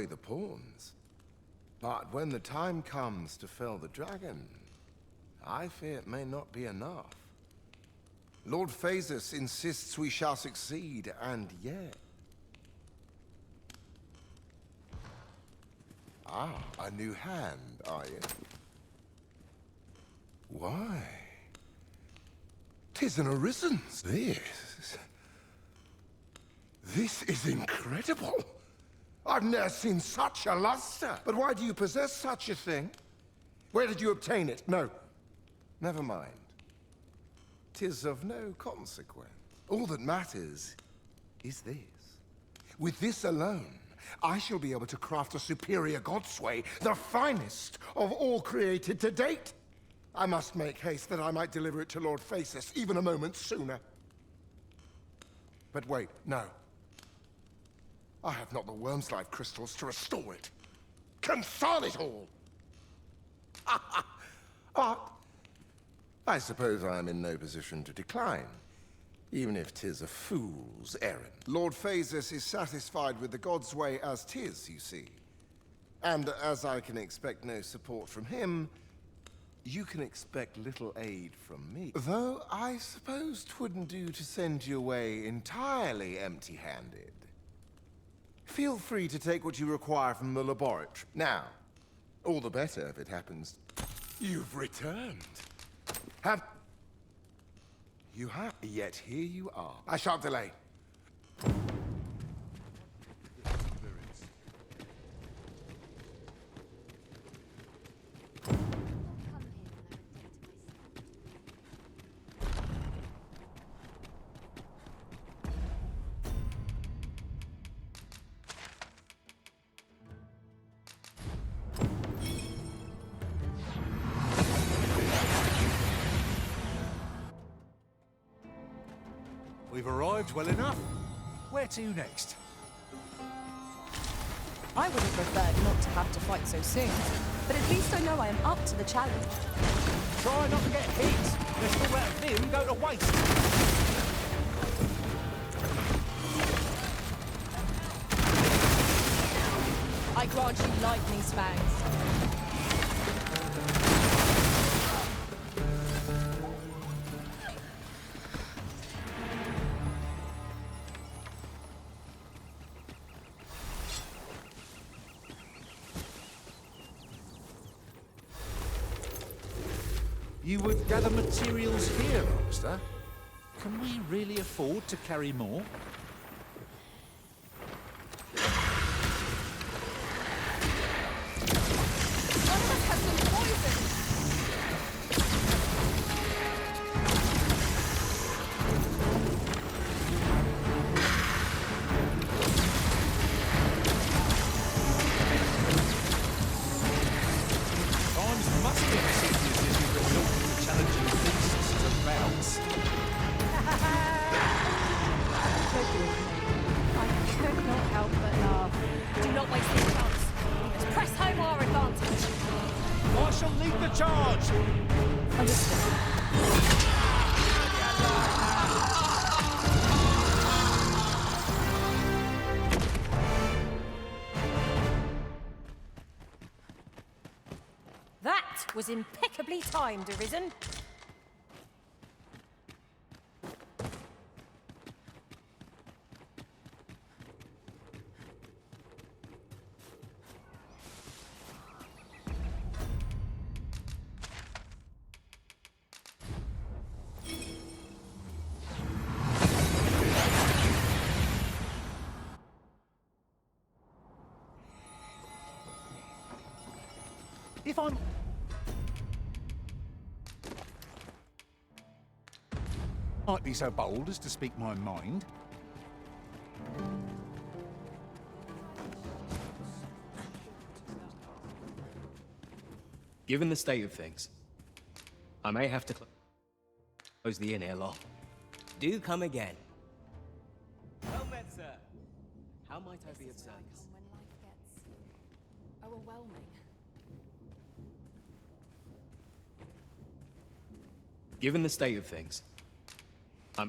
away the pawns. But when the time comes to fell the dragon, I fear it may not be enough. Lord Phasus insists we shall succeed, and yet... Ah, a new hand, are you? Why? 'Tis an Arisen's. This is incredible. I've never seen such a luster. But why do you possess such a thing? Where did you obtain it? No, never mind. 'Tis of no consequence. All that matters is this. With this alone, I shall be able to craft a superior godsway, the finest of all created to date. I must make haste that I might deliver it to Lord Phasus even a moment sooner. But wait, no. I have not the worm's life crystals to restore it. Console it all! But I suppose I am in no position to decline, even if 'tis a fool's errand. Lord Phasus is satisfied with the God's way as 'tis, you see. And as I can expect no support from him, you can expect little aid from me. Though I suppose 'twouldn't do to send you away entirely empty-handed. Feel free to take what you require from the laboratory. Now, all the better if it happens. You've returned. You have, yet here you are. I shan't delay. We've arrived well enough. Where to next? I would have preferred not to have to fight so soon, but at least I know I am up to the challenge. Try not to get hit. Let's all that vim go to waste. I grant you lightning's fangs. You would gather materials here, Master? Can we really afford to carry more? One of us has some poison! Times must be serious as you resort to challenging beasts to bouts. I could not help but laugh. Do not waste this chance. We must press home our advantage. I shall lead the charge! Understood. That was impeccably timed, Arisen. If I'm... might be so bold as to speak my mind. Given the state of things, I may have to close the inn ere long. Do come again. Well met, sir. How might I be of service? When life gets overwhelming. Given the state of things, I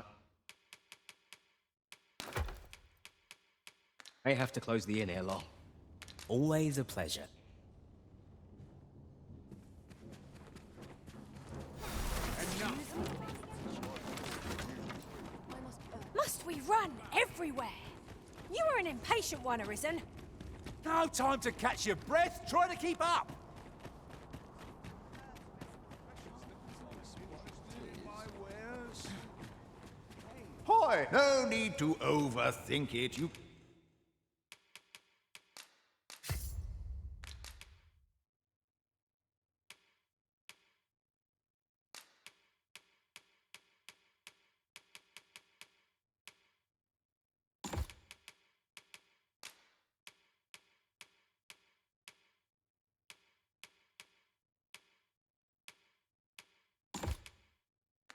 may have to close the inn ere long. Always a pleasure. Must we run everywhere? You are an impatient one, Arisen. No time to catch your breath. Try to keep up. Hi! No need to overthink it.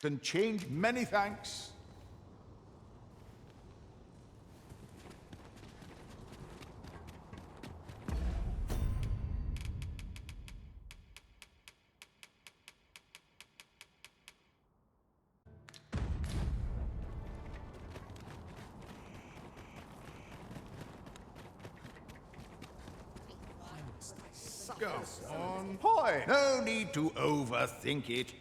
Can change. Many thanks. Go on. Hi! No need to overthink it.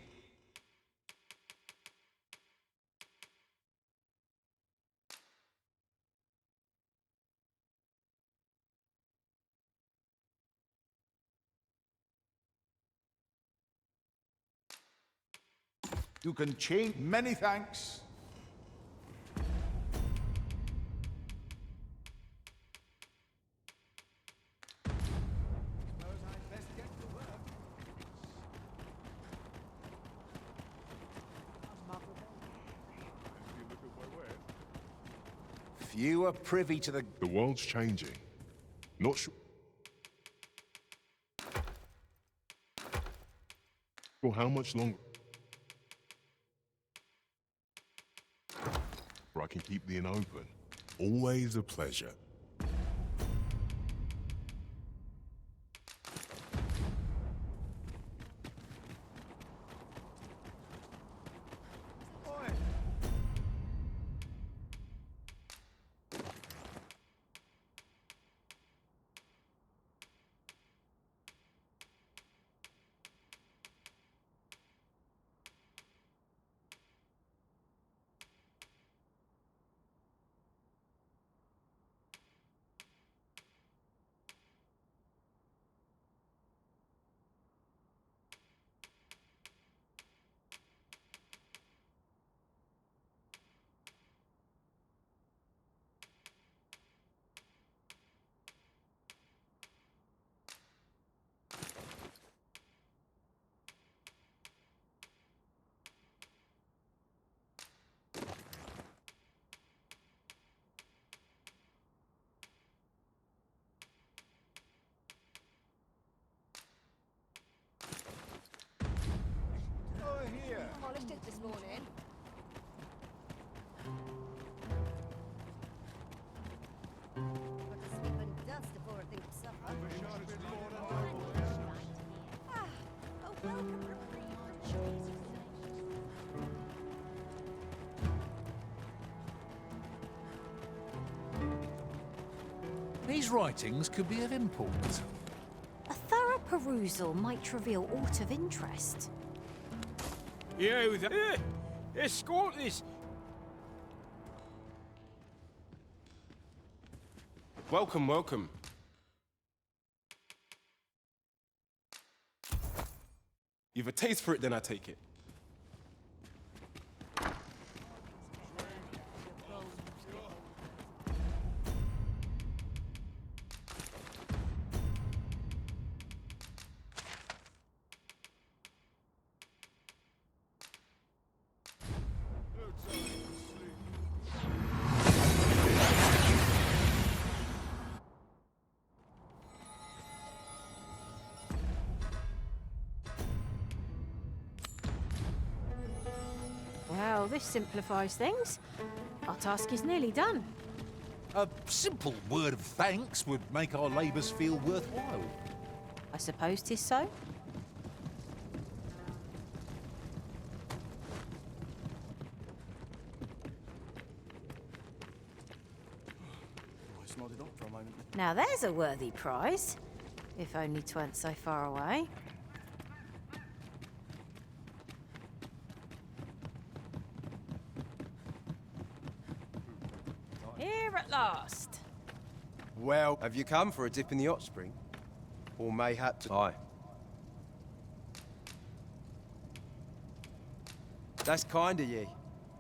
You can change. Many thanks. Few are privy to the... The world's changing. Not sure how much longer I can keep the inn open. Always a pleasure. Polished it this morning. These writings could be of import. A thorough perusal might reveal aught of interest. You there! Escort this! Welcome, welcome. You've a taste for it, then I take it. Well, this simplifies things. Our task is nearly done. A simple word of thanks would make our labours feel worthwhile. I suppose 'tis so. moment. Now there's a worthy prize. If only 'tweren't so far away. Here at last. Well, have you come for a dip in the hot spring? Or mayhap to... Aye. That's kind of ye.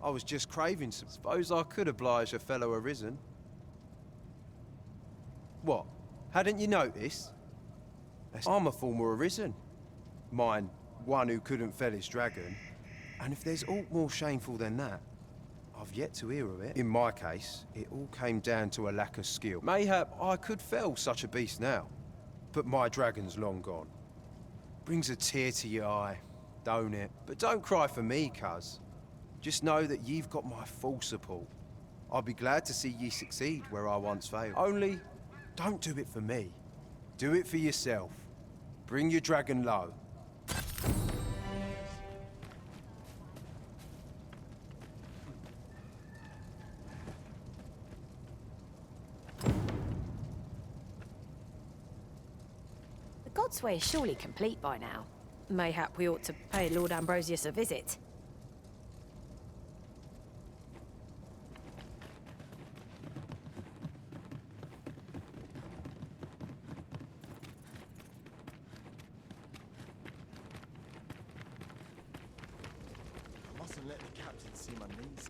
I was just craving some. Suppose I could oblige a fellow arisen. What? Hadn't you noticed? I'm a former arisen. Mine, one who couldn't fell his dragon. And if there's aught more shameful than that, I've yet to hear of it. In my case, it all came down to a lack of skill. Mayhap I could fell such a beast now, but my dragon's long gone. Brings a tear to your eye, don't it? But don't cry for me, cuz. Just know that you've got my full support. I'll be glad to see ye succeed where I once failed. Only, don't do it for me. Do it for yourself. Bring your dragon low. The God's Way is surely complete by now. Mayhap we ought to pay Lord Ambrosius a visit. I mustn't let the captain see my knees.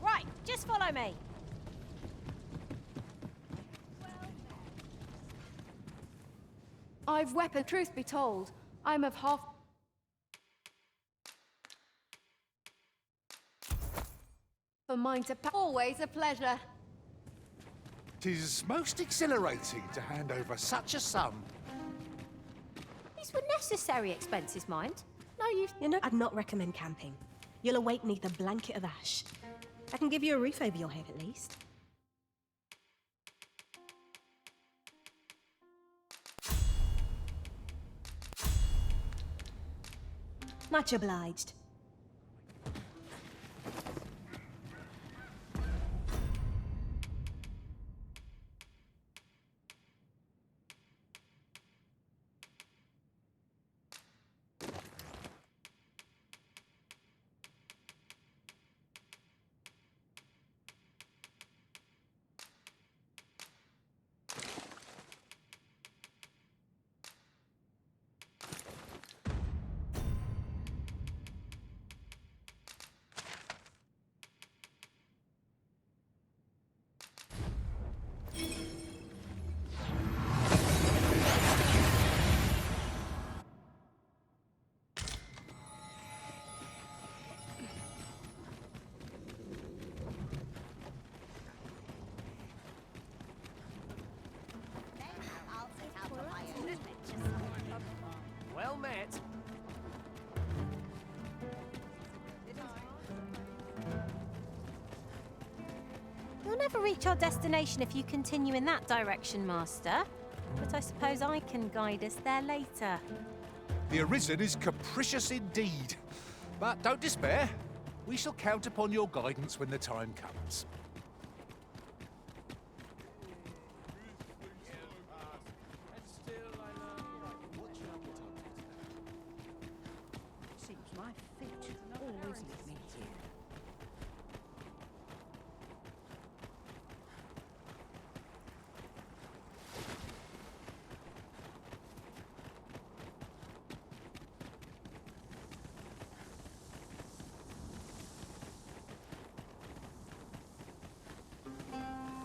Right, just follow me. I've weapon. Truth be told, I'm of half. For mine to always a pleasure. 'Tis most exhilarating to hand over such a sum. These were necessary expenses, mind. No, You know, I'd not recommend camping. You'll awake neath a blanket of ash. I can give you a roof over your head at least. Much obliged. Well met. You'll never reach our destination if you continue in that direction, Master. But I suppose I can guide us there later. The Arisen is capricious indeed. But don't despair. We shall count upon your guidance when the time comes. Seems my fate always leads me here.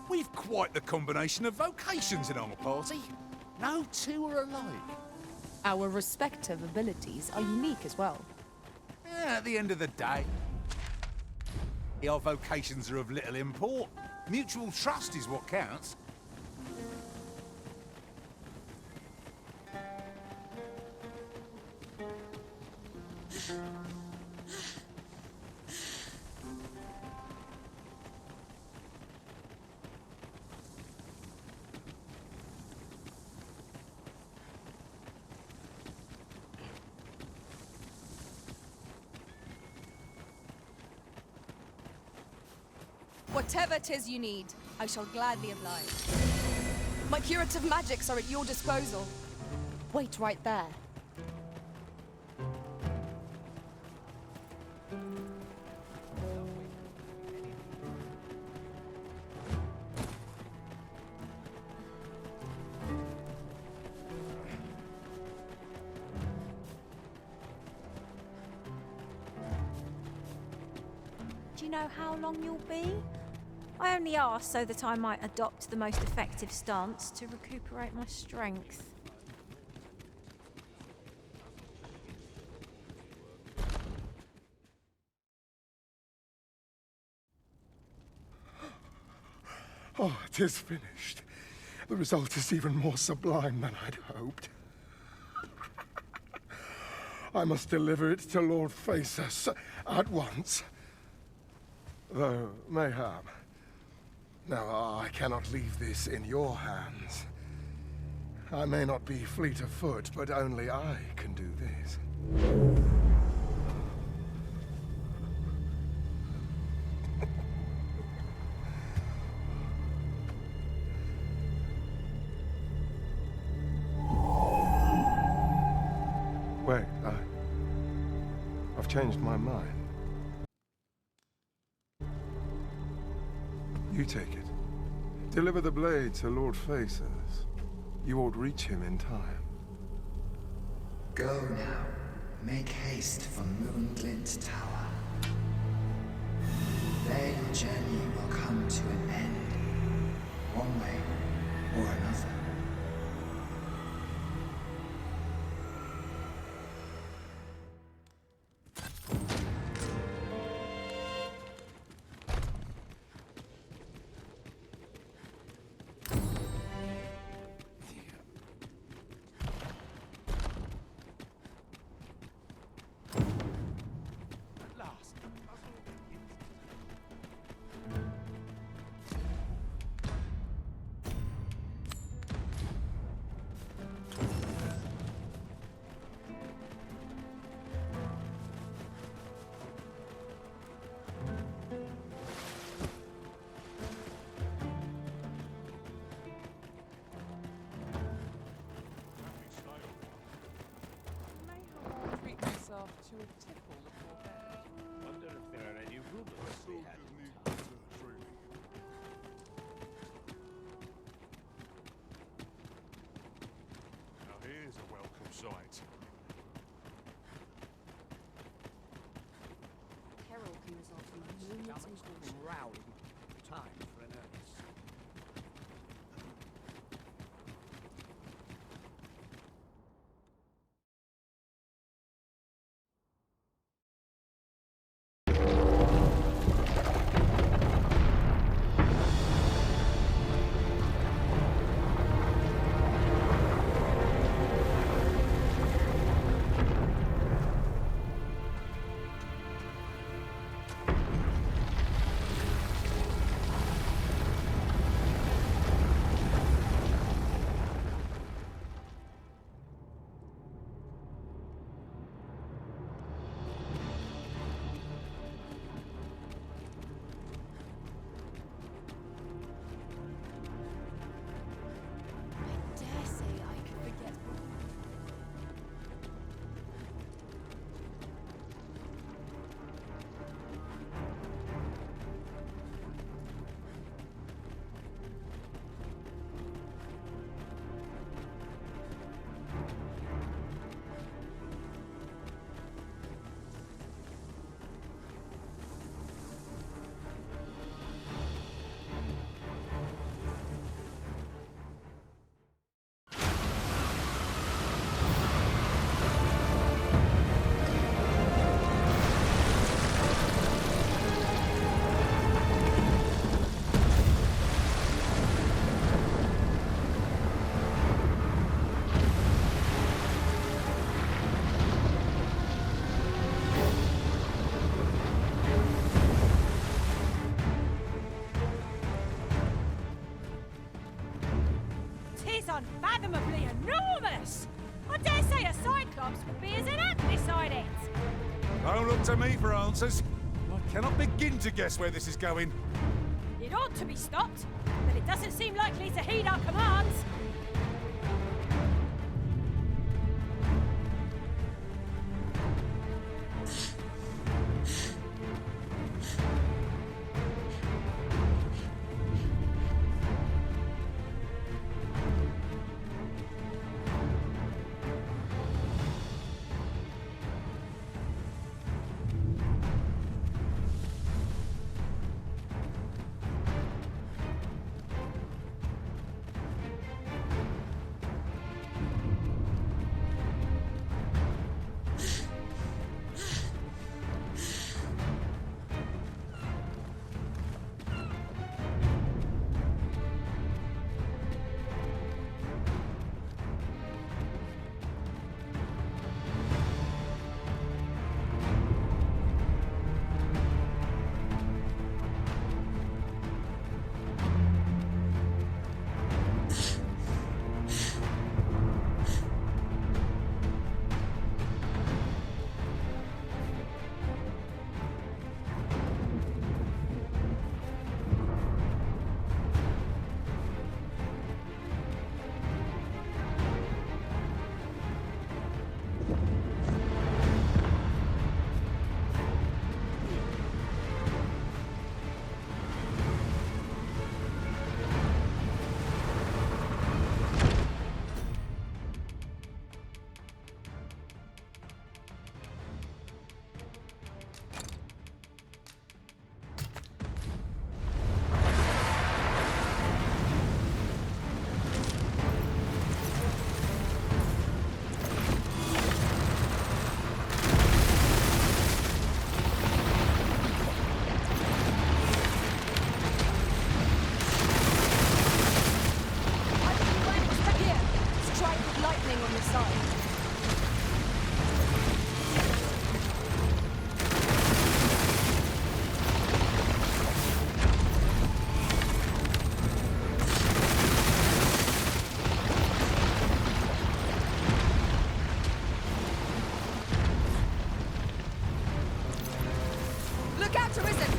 We've quite the combination of vocations in our party. No two are alike. Our respective abilities are unique as well. At the end of the day, our vocations are of little import. Mutual trust is what counts. Whatever 'tis you need, I shall gladly oblige. My curative magics are at your disposal. Wait right there. Do you know how long you'll be? I only asked so that I might adopt the most effective stance to recuperate my strength. Oh, 'tis finished. The result is even more sublime than I'd hoped. I must deliver it to Lord Phaesus at once. Though, mayhap. Now, I cannot leave this in your hands. I may not be fleet of foot, but only I can do this. Wait, I've changed my mind. You take it. Deliver the blade to Lord Phaesus. You ought reach him in time. Go now. Make haste for Moonglint Tower. There your journey will come to an end, one way or another. To a tipple before bed. Wonder if there are any rumors we had in town. Now here's a welcome sight. Peril can result from a moment's caution. Rowling. Time for an earnest. Unfathomably enormous! I dare say a Cyclops would be as an ant beside it! Don't look to me for answers. I cannot begin to guess where this is going. It ought to be stopped, but it doesn't seem likely to heed our commands.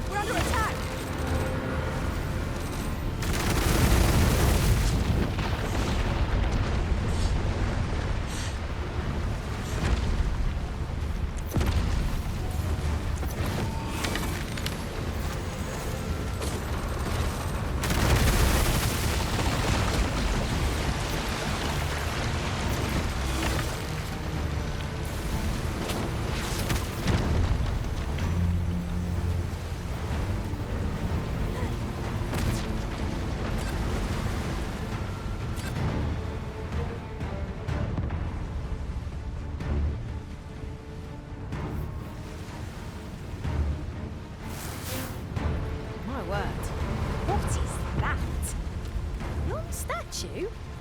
We're under attack!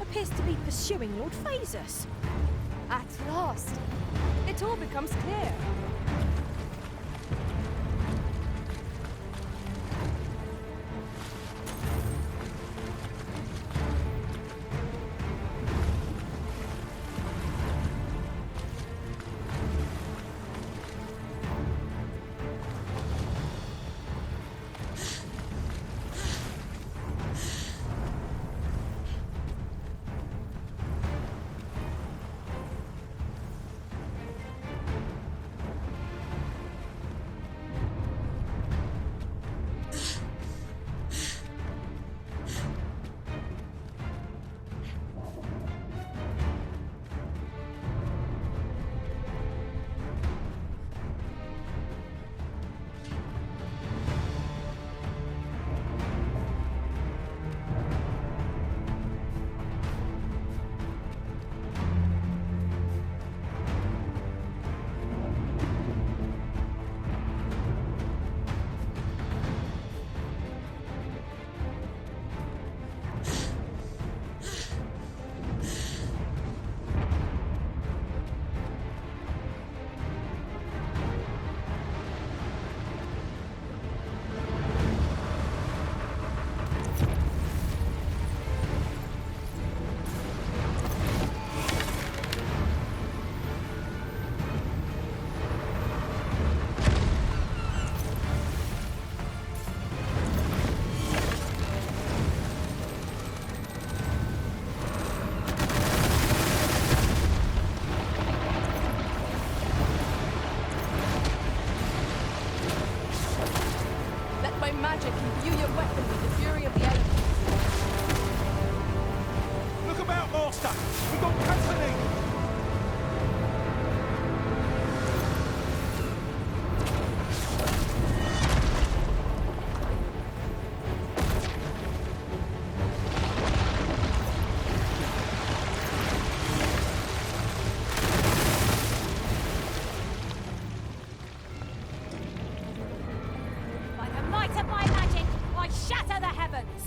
Appears to be pursuing Lord Phaesus. At last, it all becomes clear. magic and view your weapon with the fury of the elements. Look about, Master! We've got company! By the might of my magic, I shatter the heavens!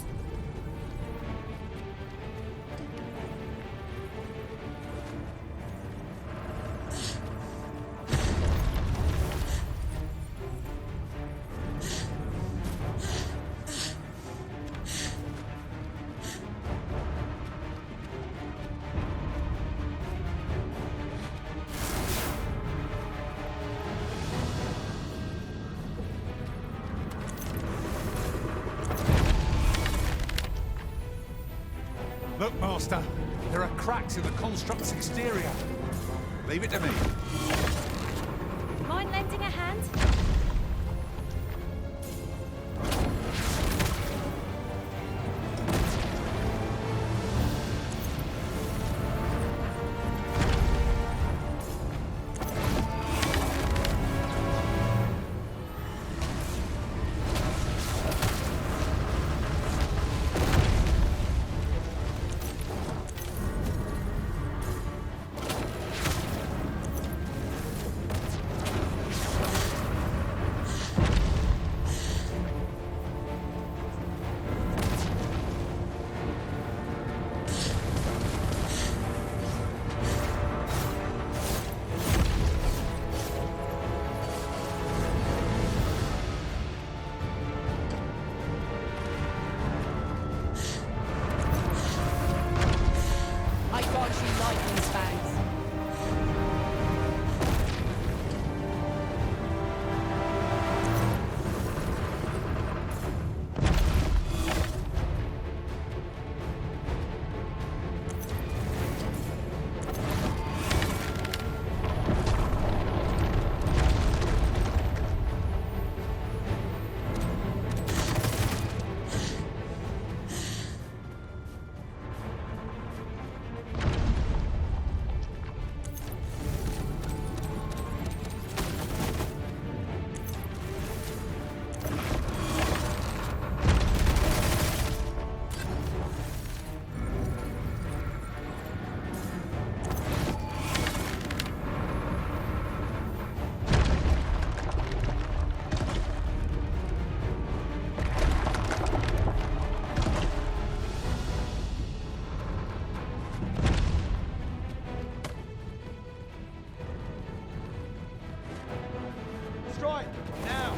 Look, Master, there are cracks in the construct's exterior. Leave it to me. Mind lending a hand? I grant you lightning spans. Strike! Now!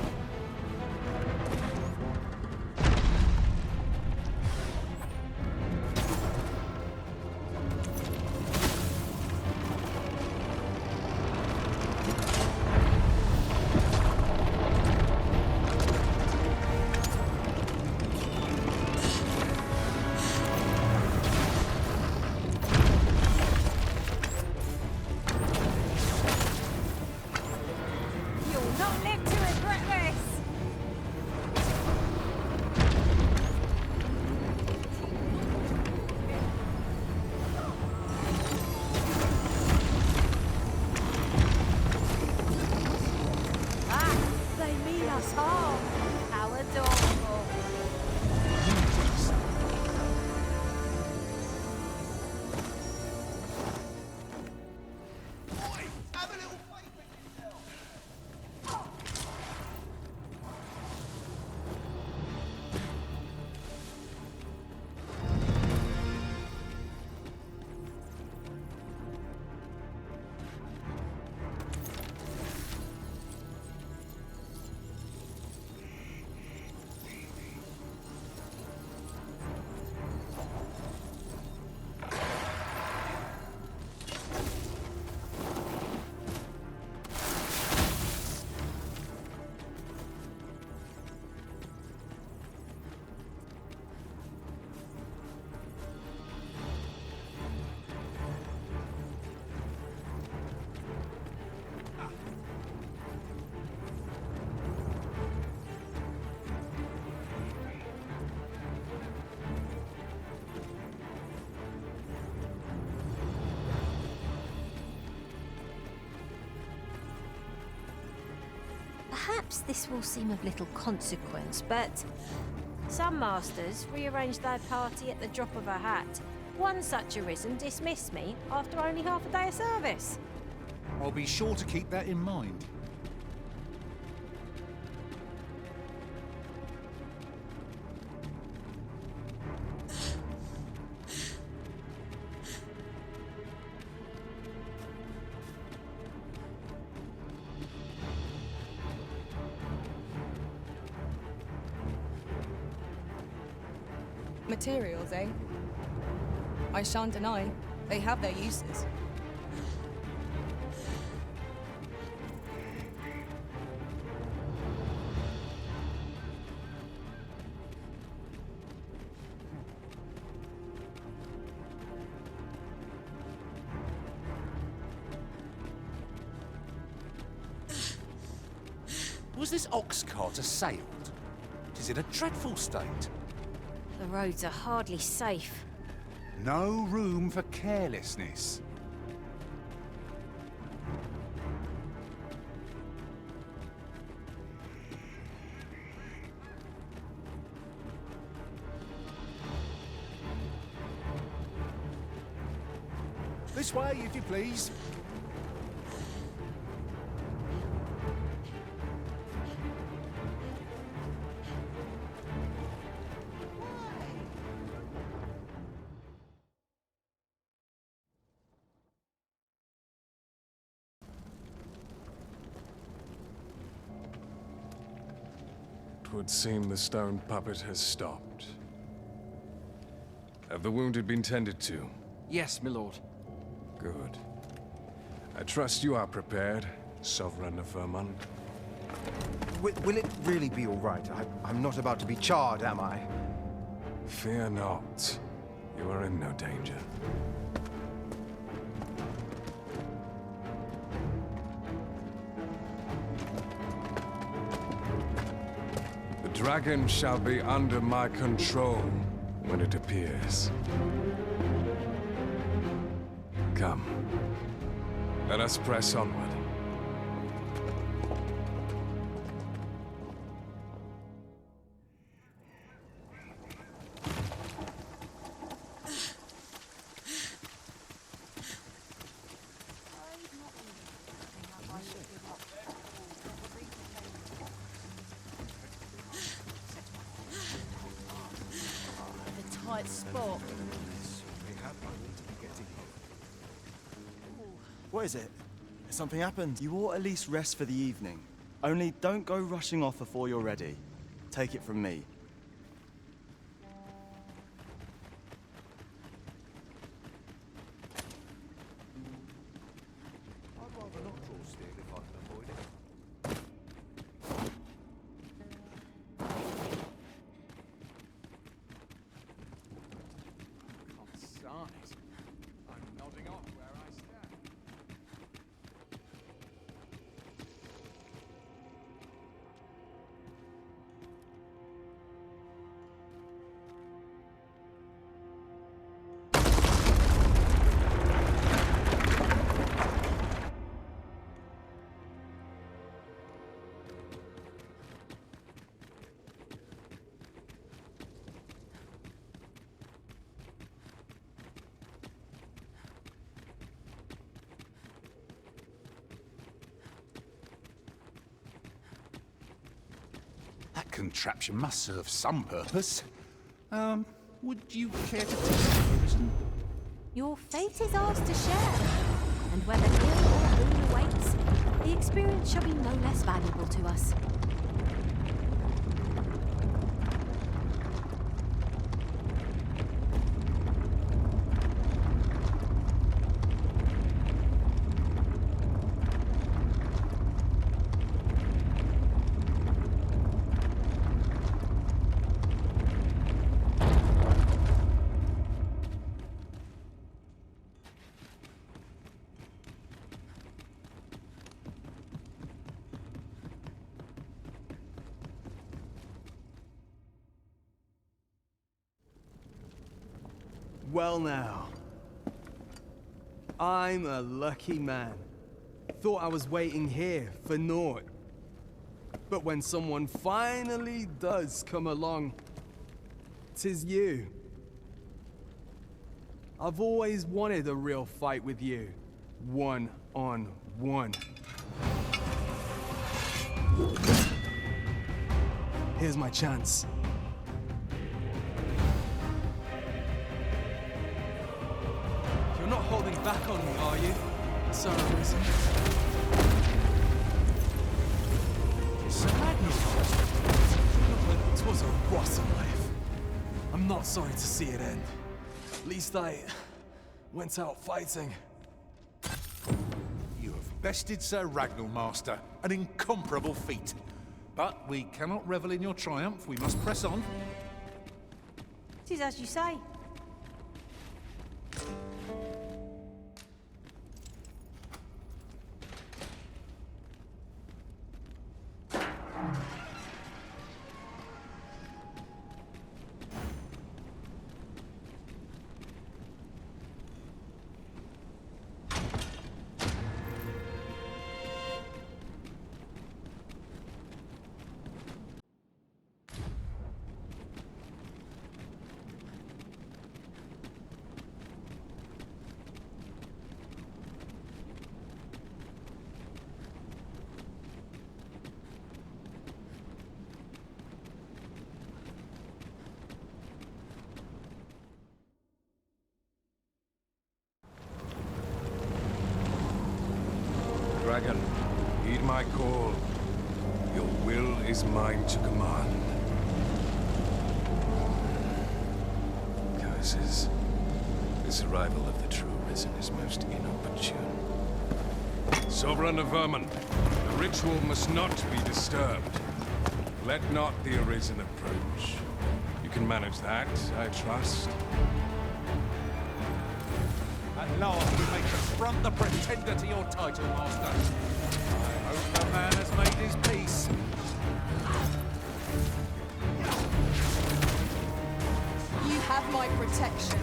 You'll not live to regret this! Ah, they mean us harm. How adorable. Perhaps this will seem of little consequence, but some masters rearrange their party at the drop of a hat. One such arisen dismissed me after only half a day of service. I'll be sure to keep that in mind. Materials, eh? I shan't deny, they have their uses. Was this ox cart assailed? Is it a dreadful state? The roads are hardly safe. No room for carelessness. This way, if you please. Would seem the stone puppet has stopped. Have the wounded been tended to? Yes, my lord. Good. I trust you are prepared, Sovereign of Vermont. Will it really be all right? I'm not about to be charred, am I? Fear not. You are in no danger. The dragon shall be under my control when it appears. Come. Let us press onward. Tight spot. What is it? Has something happened? You ought at least rest for the evening. Only don't go rushing off before you're ready. Take it from me. I'd rather not draw steel if I can avoid it. Consarnit. I'm nodding off where I stand. That contraption must serve some purpose. Would you care to test the reason? Your fate is ours to share, and whether ill or boon awaits, the experience shall be no less valuable to us. Well now. I'm a lucky man. Thought I was waiting here for naught. But when someone finally does come along, 'tis you. I've always wanted a real fight with you. One-on-one. Here's my chance. You're not holding back on me, are you, Son of Risen? It was a rotten life. I'm not sorry to see it end. At least I went out fighting. You have bested Sir Ragnar, Master. An incomparable feat. But we cannot revel in your triumph. We must press on. It is as you say. Dragon, heed my call. Your will is mine to command. Curses. This arrival of the true Risen is most inopportune. Sovereign of Vermin, the ritual must not be disturbed. Let not the Arisen approach. You can manage that, I trust. At last you may confront the pretender to your title, Master. I hope the man has made his peace. You have my protection.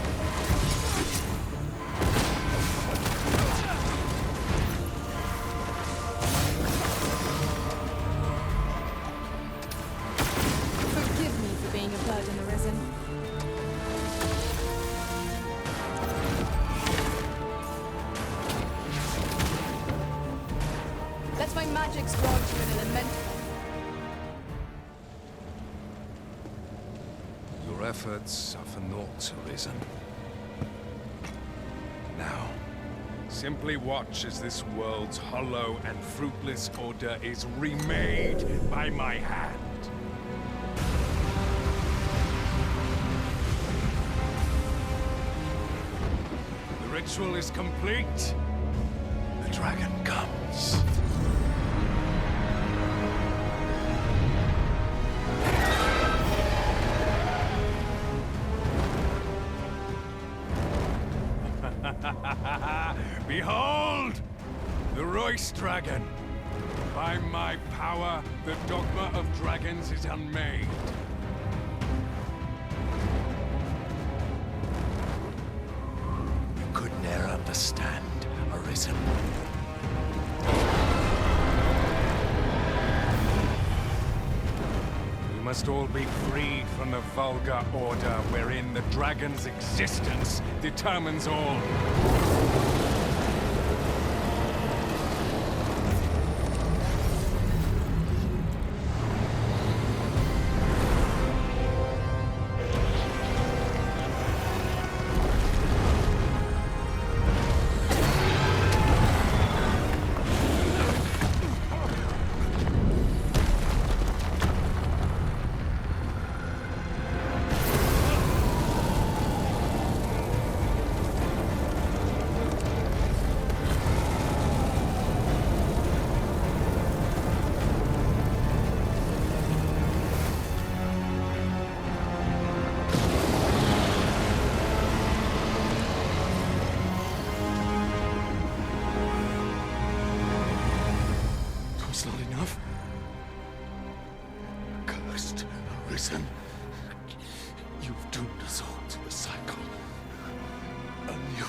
Forgive me for being a burden, Arisen. Let my magics grant you an elemental. Your efforts are for naught, Arisen. Now, simply watch as this world's hollow and fruitless order is remade by my hand. The ritual is complete. The dragon comes. Behold! The Royce Dragon! By my power, the Dogma of Dragons is unmade. You could ne'er understand, Arisen. We must all be freed from the vulgar order wherein the dragon's existence determines all. Arisen, you've doomed us all to a cycle. And you...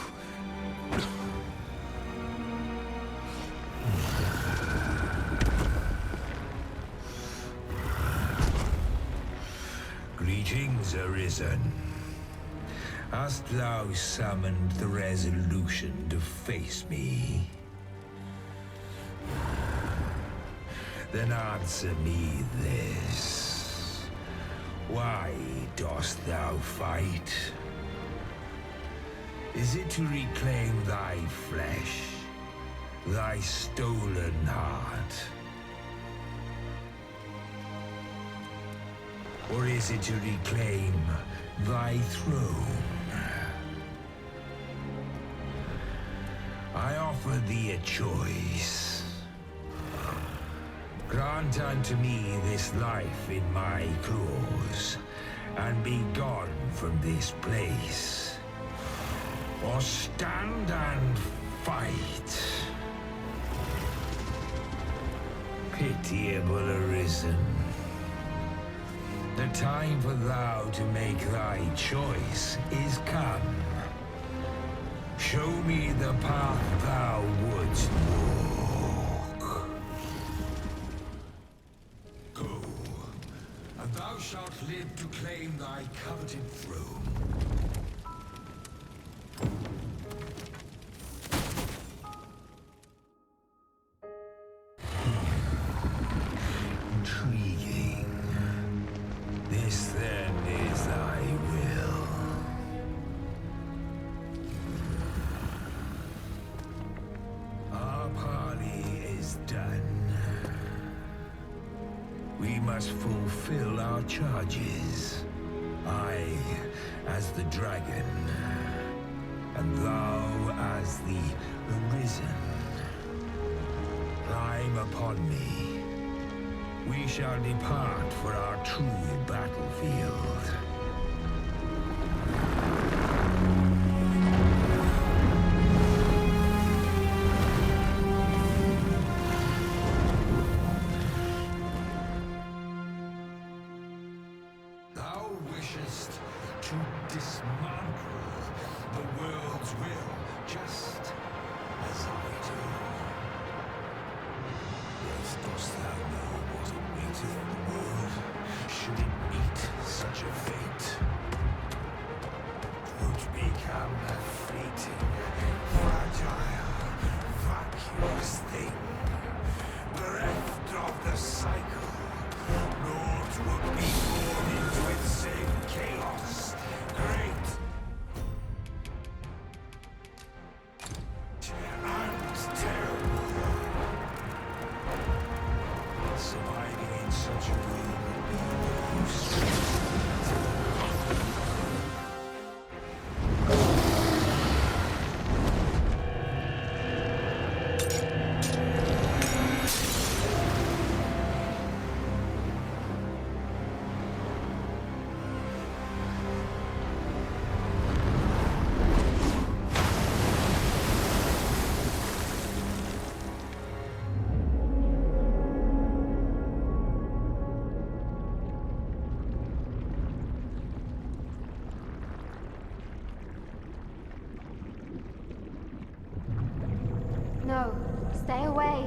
Greetings, Arisen. Hast thou summoned the resolution to face me? Then answer me this. Why dost thou fight? Is it to reclaim thy flesh, thy stolen heart? Or is it to reclaim thy throne? I offer thee a choice. Grant unto me this life in my claws, and be gone from this place. Or stand and fight. Pitiable Arisen. The time for thou to make thy choice is come. Show me the path thou wouldst walk. Go, and thou shalt live to claim thy coveted throne. Intriguing. This then is thy will. Our parley is done. We must fulfill our charges. I as the dragon, and thou as the Arisen. Climb upon me. We shall depart for our true battlefield. Thou wishest to dismantle the world's will, just as I do. Yet dost thou know what awaiteth the world, should it meet such a fate? 'Twould become a fleeting, fragile, vacuous thing, bereft of the cycle. Naught would be born into its same chaos, great and terrible. Surviving in such a world would be the most No, stay away.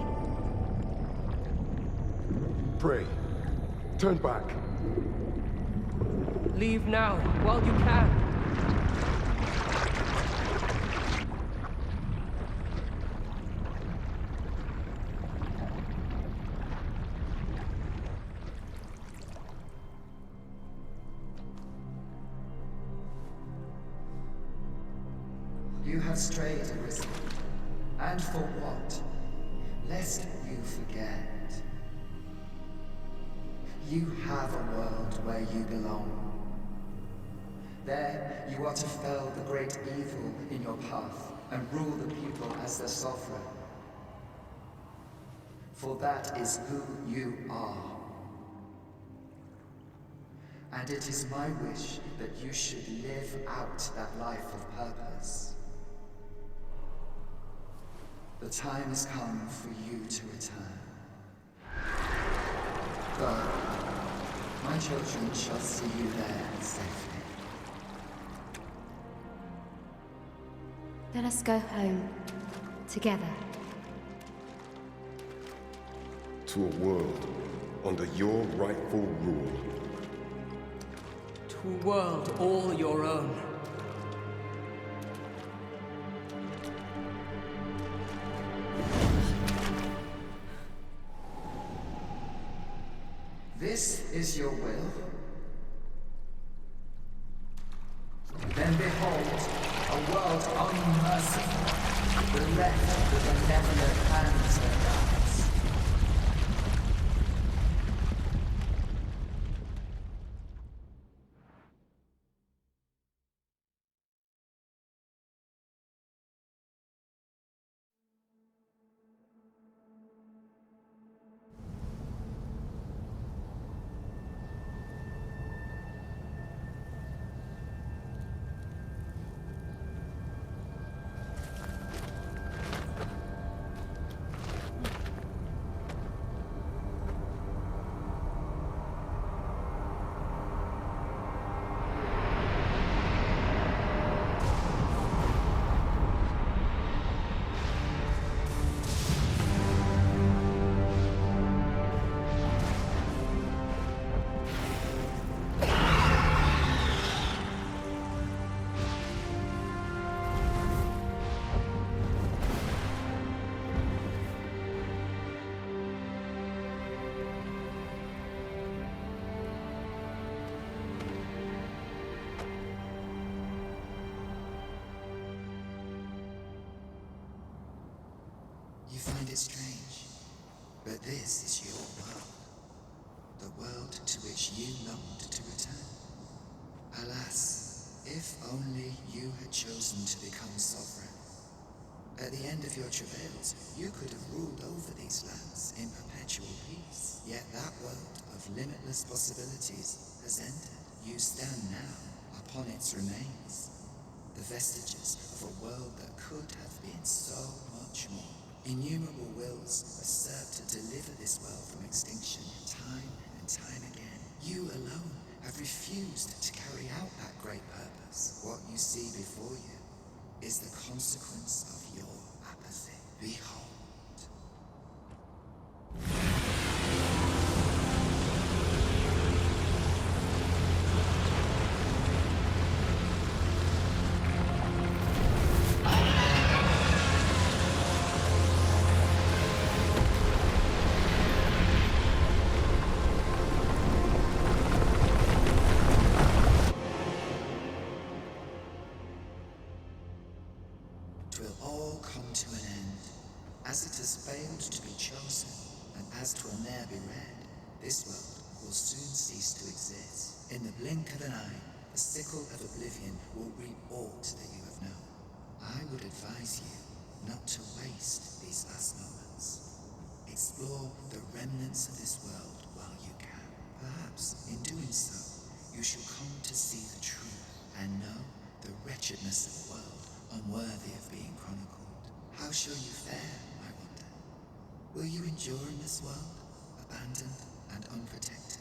Pray. Turn back. Leave now, while you can. You have strayed, Arisen. And for what? Lest you forget. You have a world where you belong. There, you are to fell the great evil in your path and rule the people as their sovereign. For that is who you are. And it is my wish that you should live out that life of purpose. The time has come for you to return. Go. My children shall see you there safely. Let us go home. Together. To a world under your rightful rule. world all your own. This is your will? Then behold, a world unmerciful, bereft the benevolent hands that guides. You find it strange, but this is your world. The world to which you longed to return. Alas, if only you had chosen to become sovereign. At the end of your travails, you could have ruled over these lands in perpetual peace. Yet that world of limitless possibilities has ended. You stand now upon its remains. The vestiges of a world that could have been so much more. Innumerable wills have served to deliver this world from extinction time and time again. You alone have refused to carry out that great purpose. What you see before you is the consequence of your apathy. Behold. To an end. As it has failed to be chosen, and as 'twill ne'er be read, this world will soon cease to exist. In the blink of an eye, the sickle of oblivion will reap aught that you have known. I would advise you not to waste these last moments. Explore the remnants of this world while you can. Perhaps, in doing so, you shall come to see the truth and know the wretchedness of a world unworthy of being chronicled. How shall you fare, I wonder? Will you endure in this world, abandoned and unprotected?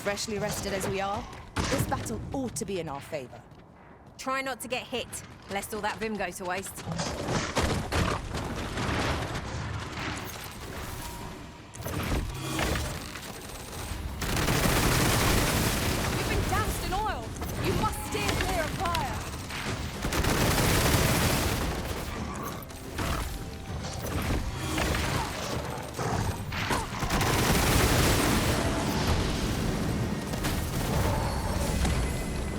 Freshly rested as we are, this battle ought to be in our favor. Try not to get hit, lest all that vim go to waste. You've been doused in oil! You must steer clear of fire!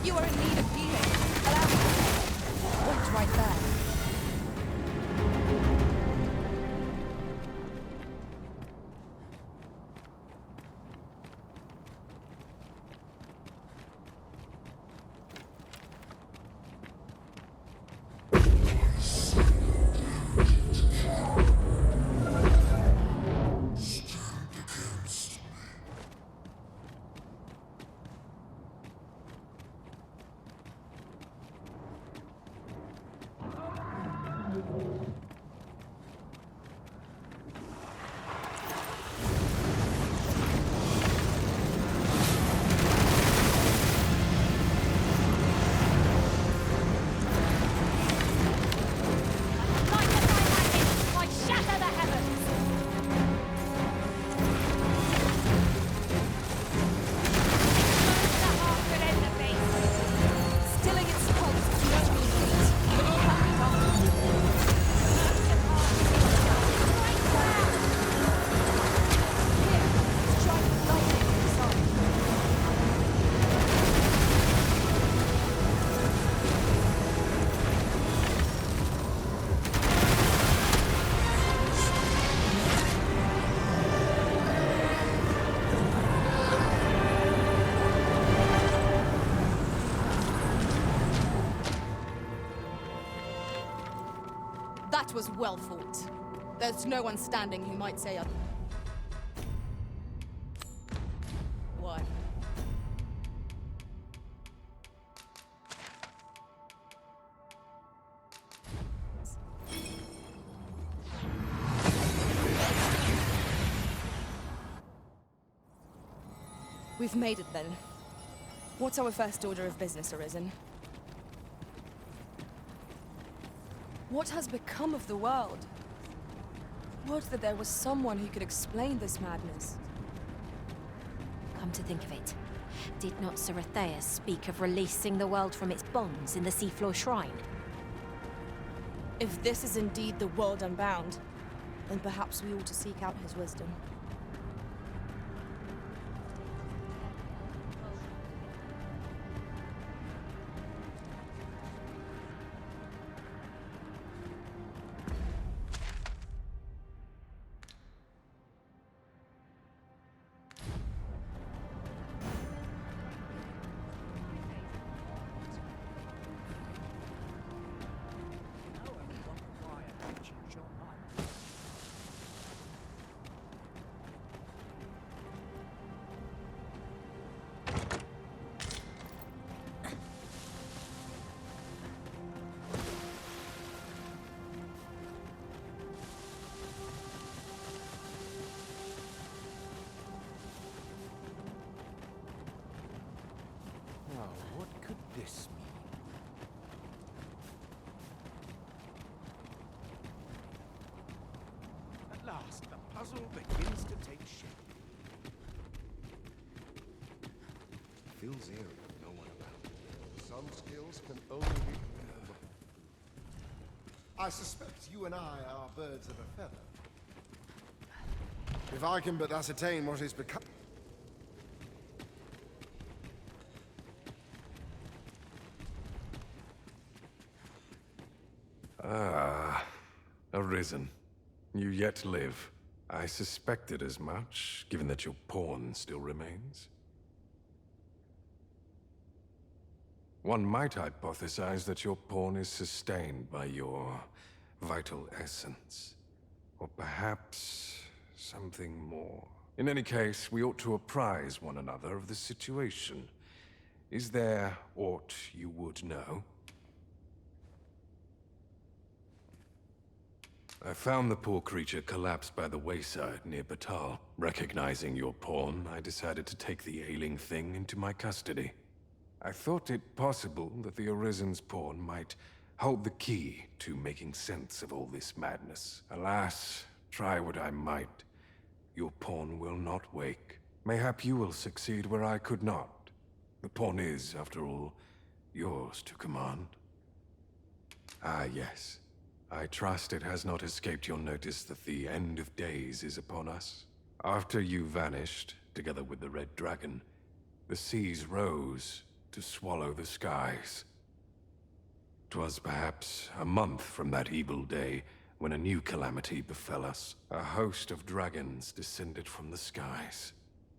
You are in need of healing. Allow me. Wait right there. I shatter the heavens! The heart could end the beast. Stilling its pulse is no mean feat, but it can be done. Here, strike lightning in the sun. That was well fought. There's no one standing who might say other. What? We've made it then. What's our first order of business, Arisen? What has become of the world? Would that there was someone who could explain this madness. Come to think of it, did not Sir Atheus speak of releasing the world from its bonds in the seafloor shrine? If this is indeed the world unbound, then perhaps we ought to seek out his wisdom. Now, what could this mean? At last, the puzzle begins to take shape. Feels eerie with no one about. Some skills can only be... I suspect you and I are birds of a feather. If I can but ascertain what is become... Ah, Arisen. You yet live. I suspected as much, given that your pawn still remains. One might hypothesize that your pawn is sustained by your vital essence. Or perhaps something more. In any case, we ought to apprise one another of the situation. Is there aught you would know? I found the poor creature collapsed by the wayside near Batal. Recognizing your pawn, I decided to take the ailing thing into my custody. I thought it possible that the Arisen's pawn might hold the key to making sense of all this madness. Alas, try what I might, your pawn will not wake. Mayhap you will succeed where I could not. The pawn is, after all, yours to command. Ah, yes. I trust it has not escaped your notice that the end of days is upon us. After you vanished, together with the Red Dragon, the seas rose to swallow the skies. 'Twas perhaps a month from that evil day when a new calamity befell us. A host of dragons descended from the skies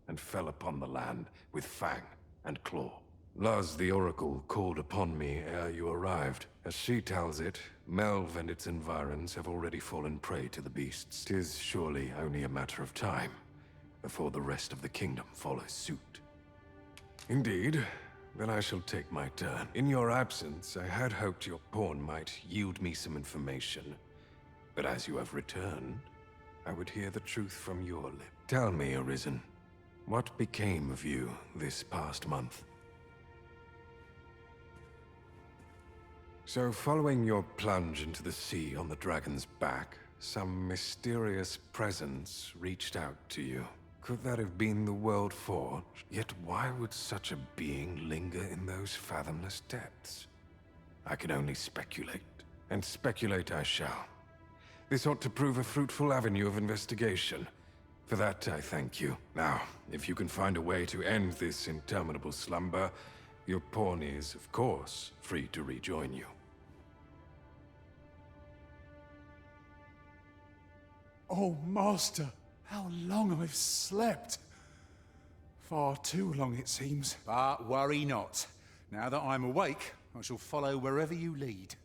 and fell upon the land with fang and claw. Laz the Oracle called upon me ere you arrived. As she tells it, Melve and its environs have already fallen prey to the beasts. 'Tis surely only a matter of time before the rest of the kingdom follows suit. Indeed, then I shall take my turn. In your absence, I had hoped your pawn might yield me some information. But as you have returned, I would hear the truth from your lips. Tell me, Arisen, what became of you this past month? So, following your plunge into the sea on the dragon's back, some mysterious presence reached out to you. Could that have been the World Forge? Yet why would such a being linger in those fathomless depths? I can only speculate, and speculate I shall. This ought to prove a fruitful avenue of investigation. For that, I thank you. Now, if you can find a way to end this interminable slumber, your pawn is, of course, free to rejoin you. Oh, Master, how long I've slept. Far too long, it seems. But worry not. Now that I'm awake, I shall follow wherever you lead.